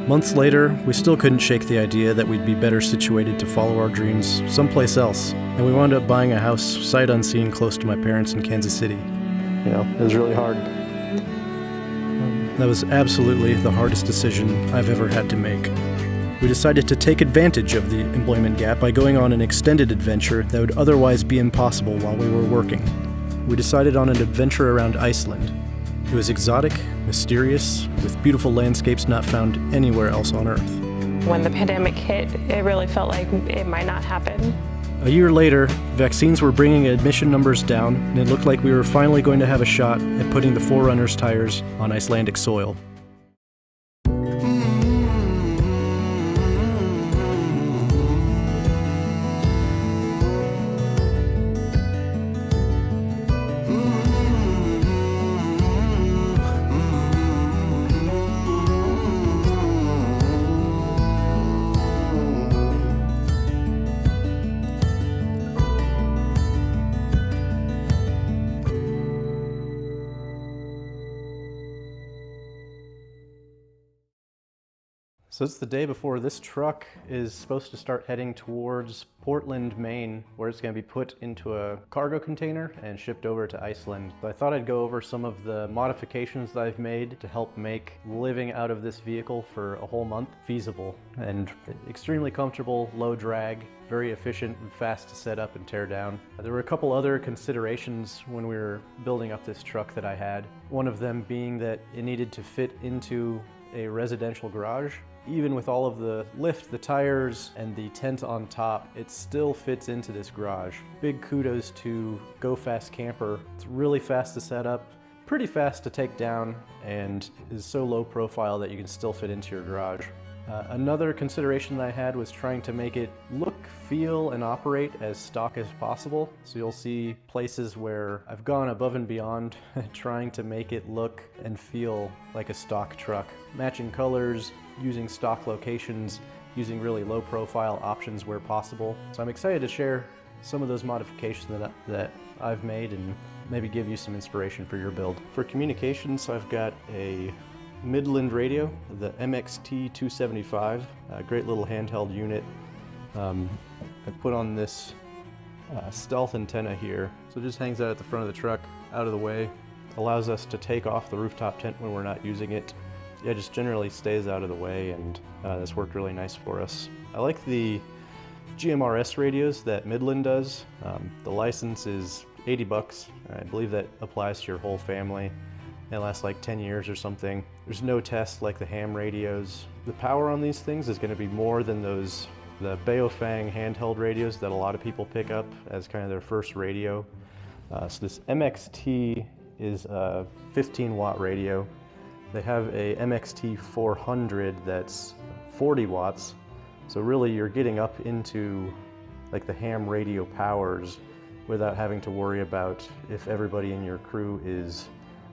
Months later, we still couldn't shake the idea that we'd be better situated to follow our dreams someplace else, and we wound up buying a house sight unseen close to my parents in Kansas City. You know, it was really hard. That was absolutely the hardest decision I've ever had to make. We decided to take advantage of the employment gap by going on an extended adventure that would otherwise be impossible while we were working. We decided on an adventure around Iceland. It was exotic, mysterious, with beautiful landscapes not found anywhere else on Earth. When the pandemic hit, it really felt like it might not happen. A year later, vaccines were bringing admission numbers down, and it looked like we were finally going to have a shot at putting the 4Runner's tires on Icelandic soil. So it's the day before this truck is supposed to start heading towards Portland, Maine, where it's going to be put into a cargo container and shipped over to Iceland. So I thought I'd go over some of the modifications that I've made to help make living out of this vehicle for a whole month feasible and extremely comfortable, low drag, very efficient and fast to set up and tear down. There were a couple other considerations when we were building up this truck that I had. One of them being that it needed to fit into a residential garage. Even with all of the lift, the tires, and the tent on top, it still fits into this garage. Big kudos to Go Fast Camper. It's really fast to set up, pretty fast to take down, and is so low profile that you can still fit into your garage. Another consideration that I had was trying to make it look, feel, and operate as stock as possible. So you'll see places where I've gone above and beyond trying to make it look and feel like a stock truck. Matching colors, using stock locations, using really low profile options where possible. So I'm excited to share some of those modifications that I've made and maybe give you some inspiration for your build. For communications, I've got a Midland radio, the MXT275, a great little handheld unit. I put on this stealth antenna here, so it just hangs out at the front of the truck, out of the way, allows us to take off the rooftop tent when we're not using it. Yeah, just generally stays out of the way, and this worked really nice for us. I like the GMRS radios that Midland does. The license is 80 bucks. I believe that applies to your whole family. It lasts like 10 years or something. There's no test like the ham radios. The power on these things is going to be more than the Baofeng handheld radios that a lot of people pick up as kind of their first radio. So this MXT is a 15 watt radio. They have a MXT 400 that's 40 watts. So really you're getting up into like the ham radio powers without having to worry about if everybody in your crew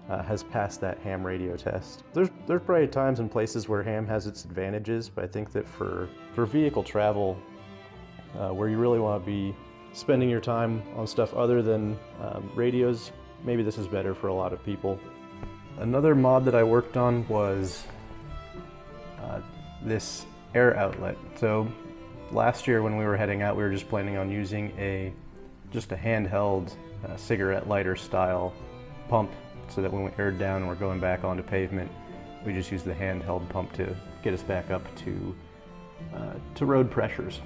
has passed that ham radio test. There's probably times and places where ham has its advantages, but I think that for vehicle travel, where you really want to be spending your time on stuff other than radios, maybe this is better for a lot of people. Another mod that I worked on was this air outlet. So last year when we were heading out, we were just planning on using just a handheld cigarette lighter style pump, so that when we aired down and we're going back onto pavement, we just use the handheld pump to get us back up to road pressures.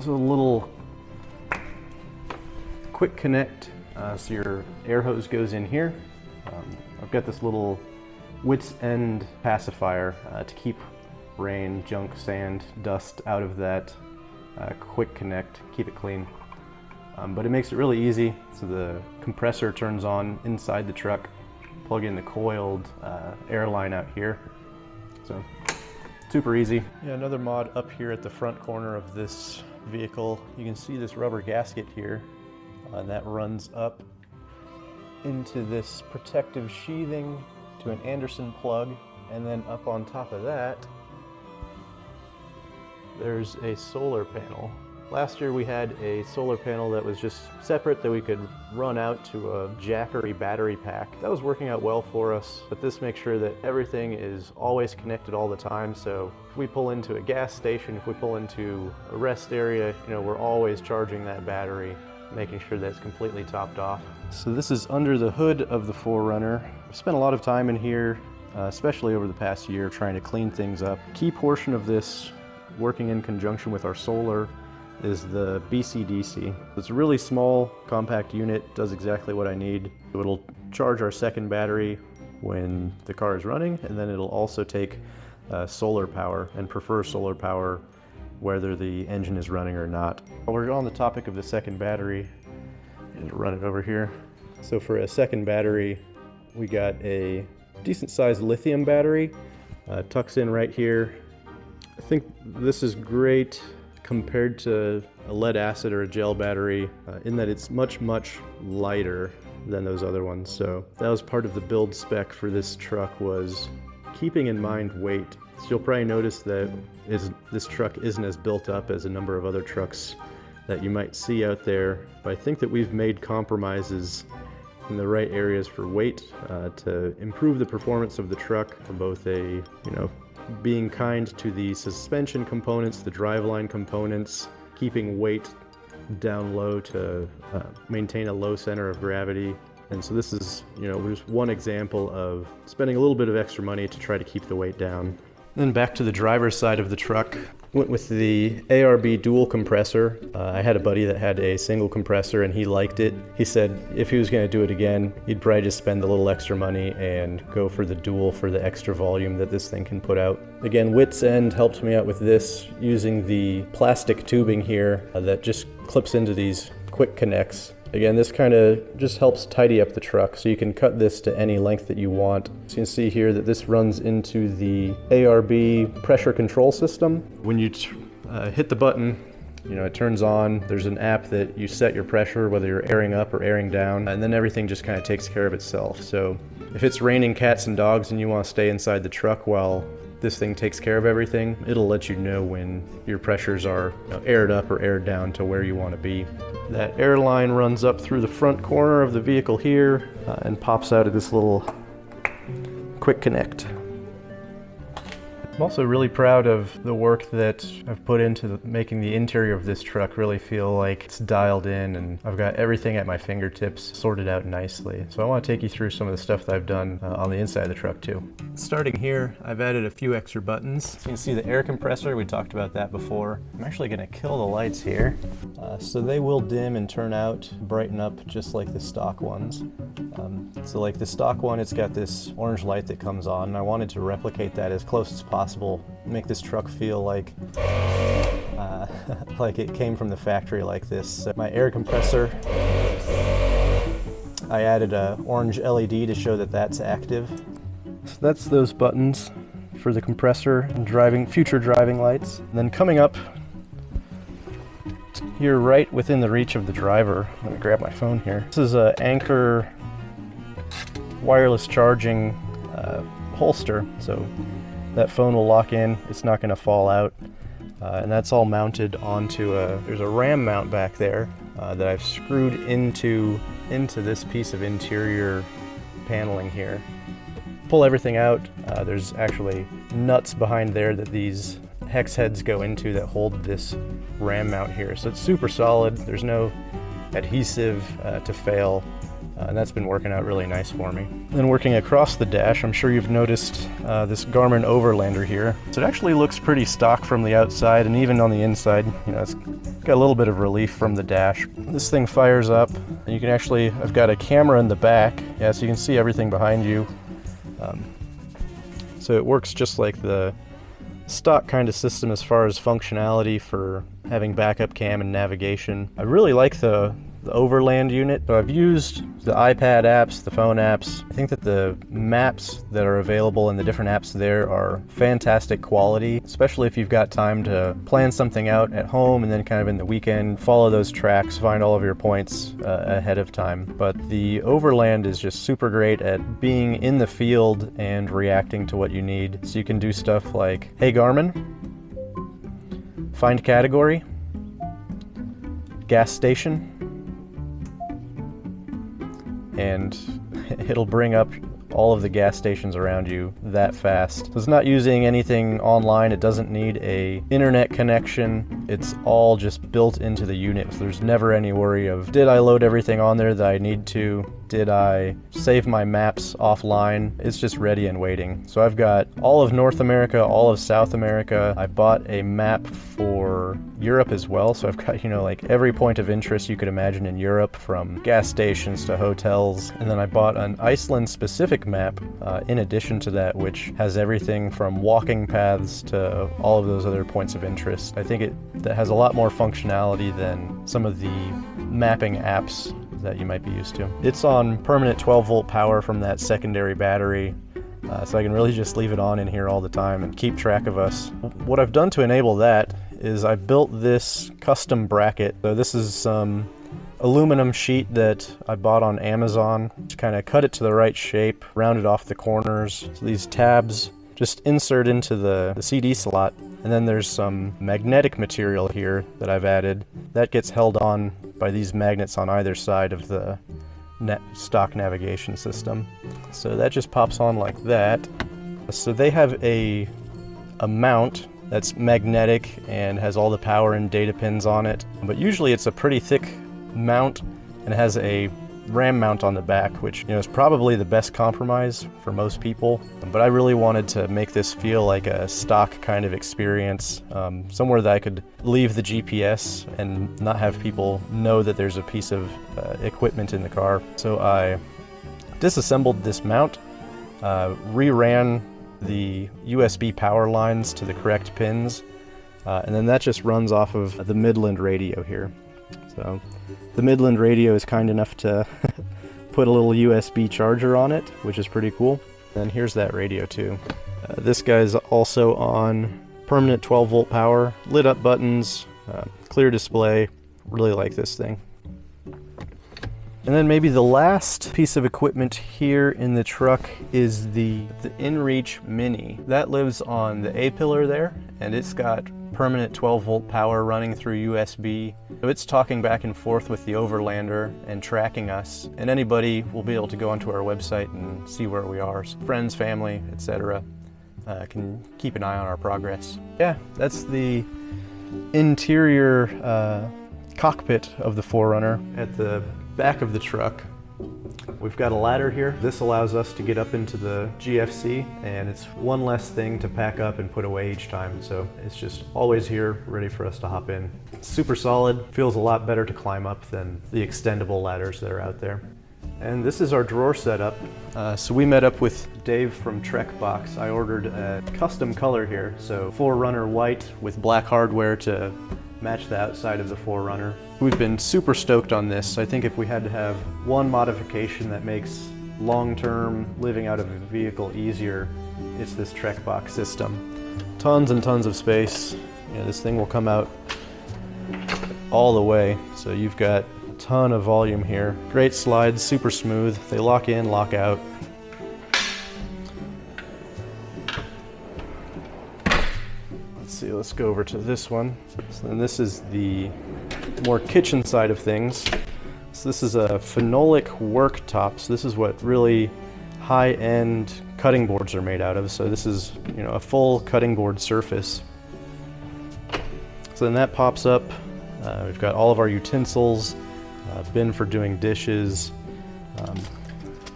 So a little quick connect, so your air hose goes in here. I've got this little wits end pacifier to keep rain, junk, sand, dust out of that quick connect, keep it clean. But it makes it really easy. So the compressor turns on inside the truck, plug in the coiled air line out here. So super easy. Yeah, another mod up here at the front corner of this vehicle. You can see this rubber gasket here, and that runs up into this protective sheathing to an Anderson plug, and then up on top of that, there's a solar panel. Last year we had a solar panel that was just separate that we could run out to a Jackery battery pack. That was working out well for us, but this makes sure that everything is always connected all the time. So if we pull into a gas station, if we pull into a rest area, we're always charging that battery, making sure that it's completely topped off. So this is under the hood of the 4Runner. I've spent a lot of time in here, especially over the past year, trying to clean things up. Key portion of this, working in conjunction with our solar, is the BCDC. It's a really small, compact unit, does exactly what I need. It'll charge our second battery when the car is running, and then it'll also take solar power, and prefer solar power whether the engine is running or not. While we're on the topic of the second battery, I'll run it over here. So for a second battery, we got a decent sized lithium battery, tucks in right here. I think this is great compared to a lead acid or a gel battery in that it's much, much lighter than those other ones. So that was part of the build spec for this truck, was keeping in mind weight. So you'll probably notice that this truck isn't as built up as a number of other trucks that you might see out there, but I think that we've made compromises in the right areas for weight to improve the performance of the truck, both being kind to the suspension components, the driveline components, keeping weight down low to maintain a low center of gravity. And so this is, just one example of spending a little bit of extra money to try to keep the weight down. Then back to the driver's side of the truck. Went with the ARB dual compressor. I had a buddy that had a single compressor and he liked it. He said if he was going to do it again, he'd probably just spend a little extra money and go for the dual for the extra volume that this thing can put out. Again, Wits End helped me out with this using the plastic tubing here that just clips into these quick connects. Again, this kind of just helps tidy up the truck, so you can cut this to any length that you want. So you can see here that this runs into the ARB pressure control system. When you hit the button, it turns on. There's an app that you set your pressure, whether you're airing up or airing down, and then everything just kind of takes care of itself. So if it's raining cats and dogs and you want to stay inside the truck while this thing takes care of everything, it'll let you know when your pressures are aired up or aired down to where you want to be. That air line runs up through the front corner of the vehicle here and pops out of this little quick connect. I'm also really proud of the work that I've put into making the interior of this truck really feel like it's dialed in, and I've got everything at my fingertips sorted out nicely. So I want to take you through some of the stuff that I've done on the inside of the truck too. Starting here, I've added a few extra buttons. So you can see the air compressor, we talked about that before. I'm actually going to kill the lights here. So they will dim and turn out, brighten up just like the stock ones. So like the stock one, it's got this orange light that comes on, and I wanted to replicate that as close as possible, make this truck feel like like it came from the factory like this. So my air compressor, I added a orange LED to show that that's active. So that's those buttons for the compressor and future driving lights. And then coming up here right within the reach of the driver, I'm gonna grab my phone here. This is an Anchor wireless charging holster, so that phone will lock in, it's not going to fall out, and that's all mounted onto there's a ram mount back there that I've screwed into this piece of interior paneling here. Pull everything out, there's actually nuts behind there that these hex heads go into that hold this ram mount here, so it's super solid, there's no adhesive to fail. And that's been working out really nice for me. Then working across the dash, I'm sure you've noticed this Garmin Overlander here. So it actually looks pretty stock from the outside, and even on the inside, it's got a little bit of relief from the dash. This thing fires up, and you can actually, I've got a camera in the back, so you can see everything behind you. So it works just like the stock kind of system as far as functionality for having backup cam and navigation. I really like the Overland unit. So I've used the iPad apps, the phone apps. I think that the maps that are available and the different apps there are fantastic quality, especially if you've got time to plan something out at home and then kind of in the weekend, follow those tracks, find all of your points ahead of time. But the Overland is just super great at being in the field and reacting to what you need. So you can do stuff like, hey Garmin, find category, gas station, and it'll bring up all of the gas stations around you that fast. So it's not using anything online. It doesn't need a internet connection. It's all just built into the unit. So there's never any worry of, did I load everything on there that I need to? Did I save my maps offline? It's just ready and waiting. So I've got all of North America, all of South America. I bought a map for Europe as well. So I've got, like every point of interest you could imagine in Europe, from gas stations to hotels. And then I bought an Iceland specific map in addition to that, which has everything from walking paths to all of those other points of interest. I think that has a lot more functionality than some of the mapping apps that you might be used to. It's on permanent 12-volt power from that secondary battery, so I can really just leave it on in here all the time and keep track of us. What I've done to enable that is I built this custom bracket. So this is some aluminum sheet that I bought on Amazon. Just kind of cut it to the right shape, rounded off the corners. So these tabs just insert into the CD slot, and then there's some magnetic material here that I've added that gets held on by these magnets on either side of the stock navigation system. So that just pops on like that. So they have a mount that's magnetic and has all the power and data pins on it, but usually it's a pretty thick mount and has a RAM mount on the back, which is probably the best compromise for most people. But I really wanted to make this feel like a stock kind of experience, somewhere that I could leave the GPS and not have people know that there's a piece of equipment in the car. So I disassembled this mount, reran the USB power lines to the correct pins, and then that just runs off of the Midland radio here. So the Midland radio is kind enough to put a little USB charger on it, which is pretty cool. And here's that radio too. This guy's also on permanent 12-volt power, lit up buttons, clear display. Really like this thing. And then maybe the last piece of equipment here in the truck is the InReach Mini. That lives on the A-pillar there, and it's got permanent 12-volt power running through USB. So it's talking back and forth with the Overlander and tracking us, and anybody will be able to go onto our website and see where we are. So friends, family, etc. Can keep an eye on our progress. Yeah, that's the interior cockpit of the 4Runner. At the back of the truck, we've got a ladder here. This allows us to get up into the GFC, and it's one less thing to pack up and put away each time. So it's just always here, ready for us to hop in. It's super solid, feels a lot better to climb up than the extendable ladders that are out there. And this is our drawer setup. So we met up with Dave from Trekbox. I ordered a custom color here, so 4Runner white with black hardware to match the outside of the 4Runner. We've been super stoked on this. I think if we had to have one modification that makes long-term living out of a vehicle easier, it's this Trekbox system. Tons and tons of space. This thing will come out all the way, so you've got a ton of volume here. Great slides, super smooth. They lock in, lock out. Let's go over to this one. So then this is the more kitchen side of things. So this is a phenolic worktop. So this is what really high-end cutting boards are made out of. So this is, a full cutting board surface. So then that pops up. We've got all of our utensils, bin for doing dishes.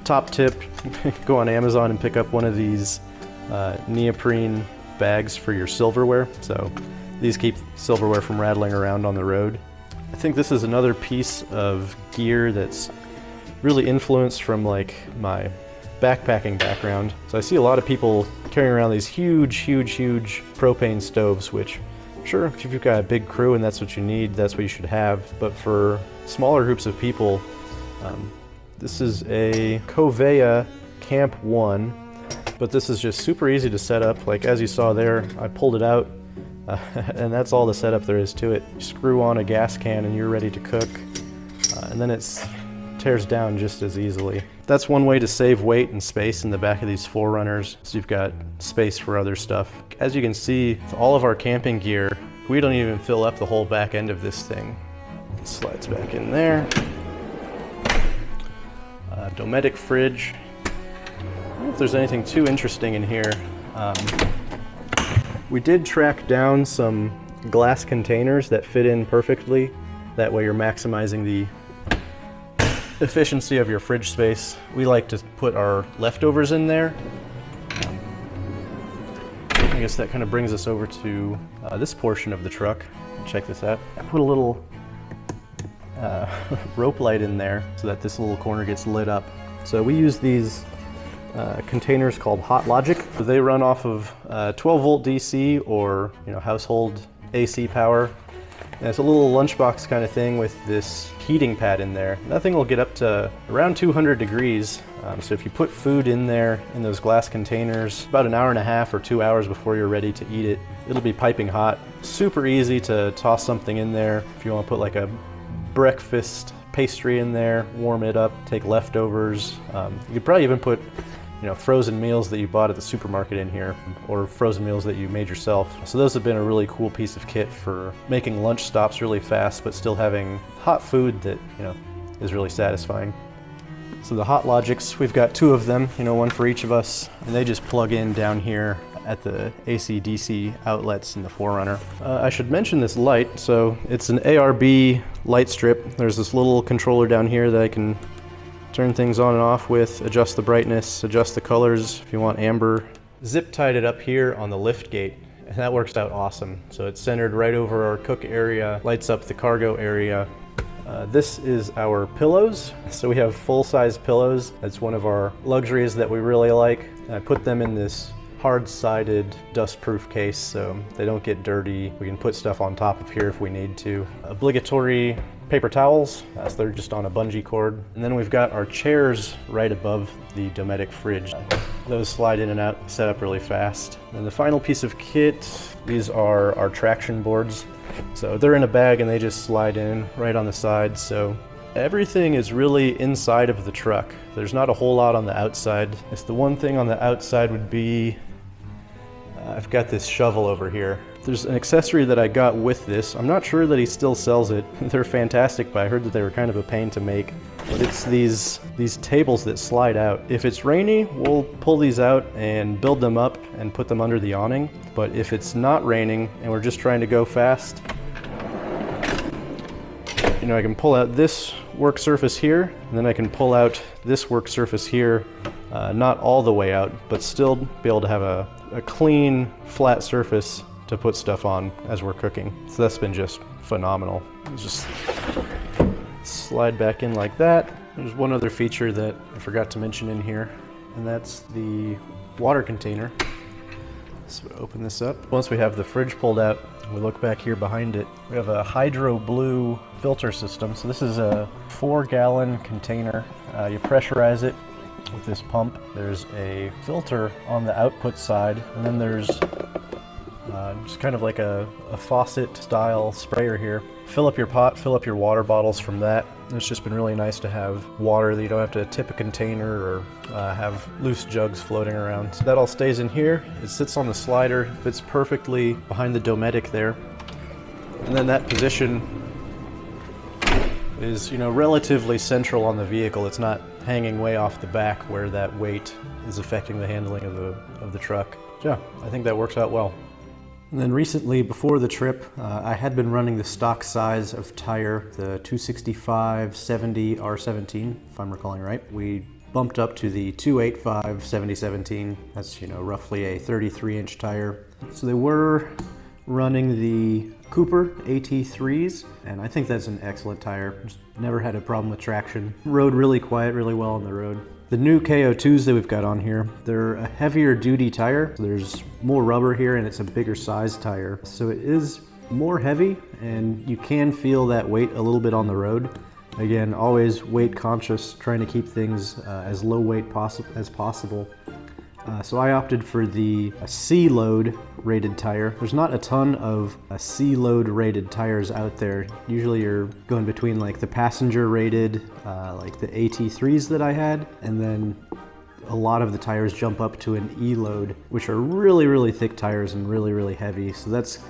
Top tip, go on Amazon and pick up one of these neoprene bags for your silverware. So these keep silverware from rattling around on the road. I think this is another piece of gear that's really influenced from like my backpacking background. So I see a lot of people carrying around these huge propane stoves, which sure, if you've got a big crew and that's what you need, that's what you should have. But for smaller groups of people, this is a Covea Camp 1. But this is just super easy to set up. Like as you saw there, I pulled it out and that's all the setup there is to it. You screw on a gas can and you're ready to cook. And then it tears down just as easily. That's one way to save weight and space in the back of these 4Runners, so you've got space for other stuff. As you can see, all of our camping gear, we don't even fill up the whole back end of this thing. Slides back in there. Dometic fridge. I don't know if there's anything too interesting in here. We did track down some glass containers that fit in perfectly. That way you're maximizing the efficiency of your fridge space. We like to put our leftovers in there. I guess that kind of brings us over to this portion of the truck. Check this out. I put a little rope light in there so that this little corner gets lit up. So we use these containers called Hot Logic. They run off of 12 volt DC or household AC power. And it's a little lunchbox kind of thing with this heating pad in there. That thing will get up to around 200 degrees. So if you put food in there in those glass containers, about an hour and a half or 2 hours before you're ready to eat it, it'll be piping hot. Super easy to toss something in there. If you want to put like a breakfast pastry in there, warm it up, take leftovers. You could probably even put frozen meals that you bought at the supermarket in here, or frozen meals that you made yourself. So those have been a really cool piece of kit for making lunch stops really fast, but still having hot food that is really satisfying. So the Hot Logics, we've got 2 of them, one for each of us, and they just plug in down here at the AC/DC outlets in the 4Runner. I should mention this light. So it's an ARB light strip. There's this little controller down here that I can turn things on and off with, adjust the brightness, adjust the colors if you want amber. Zip tied it up here on the lift gate, and that works out awesome. So it's centered right over our cook area, lights up the cargo area. This is our pillows. So we have full-size pillows. That's one of our luxuries that we really like. I put them in this hard-sided dust-proof case so they don't get dirty. We can put stuff on top of here if we need to. Obligatory paper towels, so they're just on a bungee cord. And then we've got our chairs right above the Dometic fridge. Those slide in and out, set up really fast. And the final piece of kit, these are our traction boards. So they're in a bag and they just slide in right on the side. So everything is really inside of the truck. There's not a whole lot on the outside. It's the one thing on the outside would be, I've got this shovel over here. There's an accessory that I got with this. I'm not sure that he still sells it. They're fantastic, but I heard that they were kind of a pain to make. But it's these tables that slide out. If it's rainy, we'll pull these out and build them up and put them under the awning. But if it's not raining and we're just trying to go fast, I can pull out this work surface here, and then I can pull out this work surface here, not all the way out, but still be able to have a clean, flat surface to put stuff on as we're cooking. So that's been just phenomenal. Just slide back in like that. There's one other feature that I forgot to mention in here, and that's the water container. So open this up. Once we have the fridge pulled out, we look back here behind it. We have a hydro blue filter system. So this is a 4-gallon container. You pressurize it with this pump. There's a filter on the output side, and then there's just kind of like a faucet style sprayer here. Fill up your pot, fill up your water bottles from that. It's just been really nice to have water that you don't have to tip a container or have loose jugs floating around. So that all stays in here. It sits on the slider, fits perfectly behind the Dometic there. And then that position is, relatively central on the vehicle. It's not hanging way off the back where that weight is affecting the handling of the truck. So yeah, I think that works out well. And then recently, before the trip, I had been running the stock size of tire, the 265/70 R17, if I'm recalling right. We bumped up to the 285/7017. That's, roughly a 33-inch tire. So they were running the Cooper AT3s, and I think that's an excellent tire. Just never had a problem with traction. Rode really quiet, really well on the road. The new KO2s that we've got on here, they're a heavier duty tire. There's more rubber here and it's a bigger size tire. So it is more heavy and you can feel that weight a little bit on the road. Again, always weight conscious, trying to keep things as low weight as possible. So I opted for the C load rated tire. There's not a ton of C load rated tires out there. Usually you're going between like the passenger rated, like the AT3s that I had, and then a lot of the tires jump up to an E load, which are really, really thick tires and really, really heavy. So that's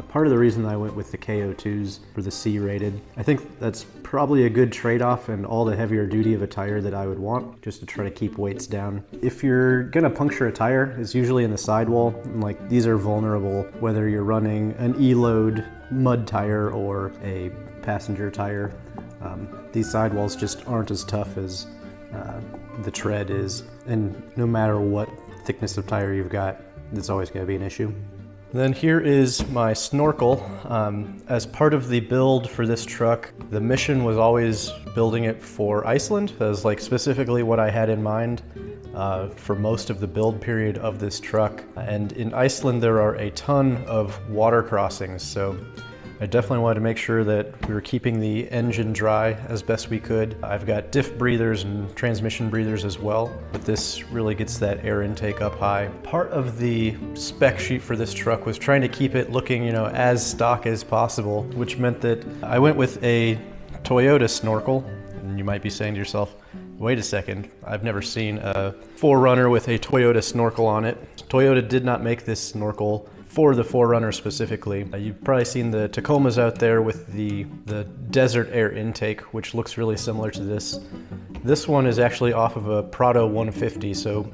Part of the reason I went with the KO2s for the C-rated, I think that's probably a good trade-off and all the heavier duty of a tire that I would want, just to try to keep weights down. If you're gonna puncture a tire, it's usually in the sidewall, and like these are vulnerable, whether you're running an E-load mud tire or a passenger tire. These sidewalls just aren't as tough as the tread is, and no matter what thickness of tire you've got, it's always gonna be an issue. Then here is my snorkel. As part of the build for this truck, the mission was always building it for Iceland. That was like specifically what I had in mind for most of the build period of this truck. And in Iceland, there are a ton of water crossings. So I definitely wanted to make sure that we were keeping the engine dry as best we could. I've got diff breathers and transmission breathers as well, but this really gets that air intake up high. Part of the spec sheet for this truck was trying to keep it looking, as stock as possible, which meant that I went with a Toyota snorkel. And you might be saying to yourself, wait a second, I've never seen a 4Runner with a Toyota snorkel on it. Toyota did not make this snorkel for the 4Runner specifically. You've probably seen the Tacomas out there with the desert air intake, which looks really similar to this. This one is actually off of a Prado 150, so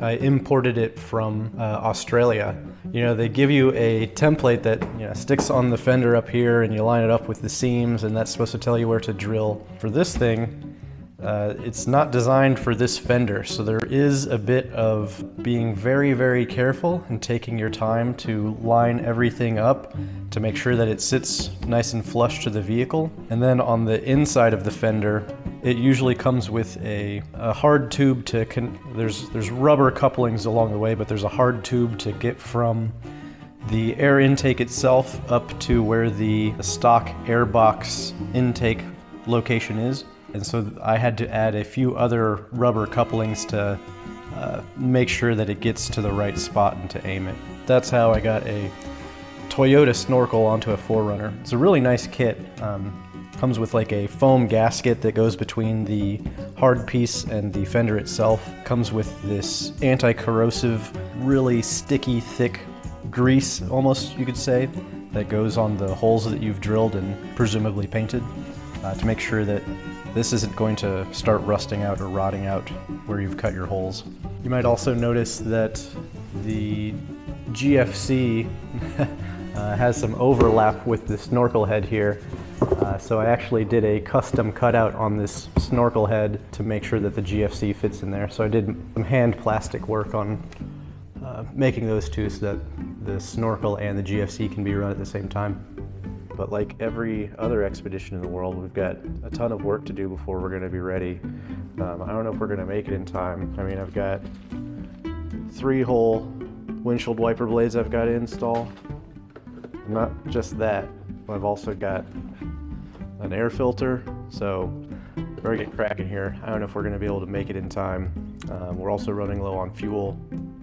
I imported it from Australia. They give you a template that sticks on the fender up here, and you line it up with the seams, and that's supposed to tell you where to drill. For this thing, it's not designed for this fender, so there is a bit of being very, very careful and taking your time to line everything up to make sure that it sits nice and flush to the vehicle. And then on the inside of the fender, it usually comes with a hard tube to, there's rubber couplings along the way, but there's a hard tube to get from the air intake itself up to where the stock airbox intake location is. And so I had to add a few other rubber couplings to make sure that it gets to the right spot and to aim it. That's how I got a Toyota snorkel onto a 4Runner. It's a really nice kit. Comes with like a foam gasket that goes between the hard piece and the fender itself. Comes with this anti-corrosive, really sticky, thick grease, almost you could say, that goes on the holes that you've drilled and presumably painted to make sure that this isn't going to start rusting out or rotting out where you've cut your holes. You might also notice that the GFC has some overlap with the snorkel head here. So I actually did a custom cutout on this snorkel head to make sure that the GFC fits in there. So I did some hand plastic work on making those two so that the snorkel and the GFC can be run at the same time. But like every other expedition in the world, we've got a ton of work to do before we're going to be ready. I don't know if we're going to make it in time. I mean, I've got 3-hole windshield wiper blades I've got to install. Not just that, I've also got an air filter, so we're getting cracking here. I don't know if we're going to be able to make it in time. We're also running low on fuel,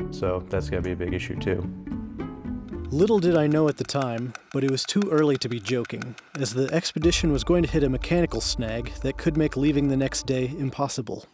so that's going to be a big issue too. Little did I know at the time, but it was too early to be joking, as the expedition was going to hit a mechanical snag that could make leaving the next day impossible.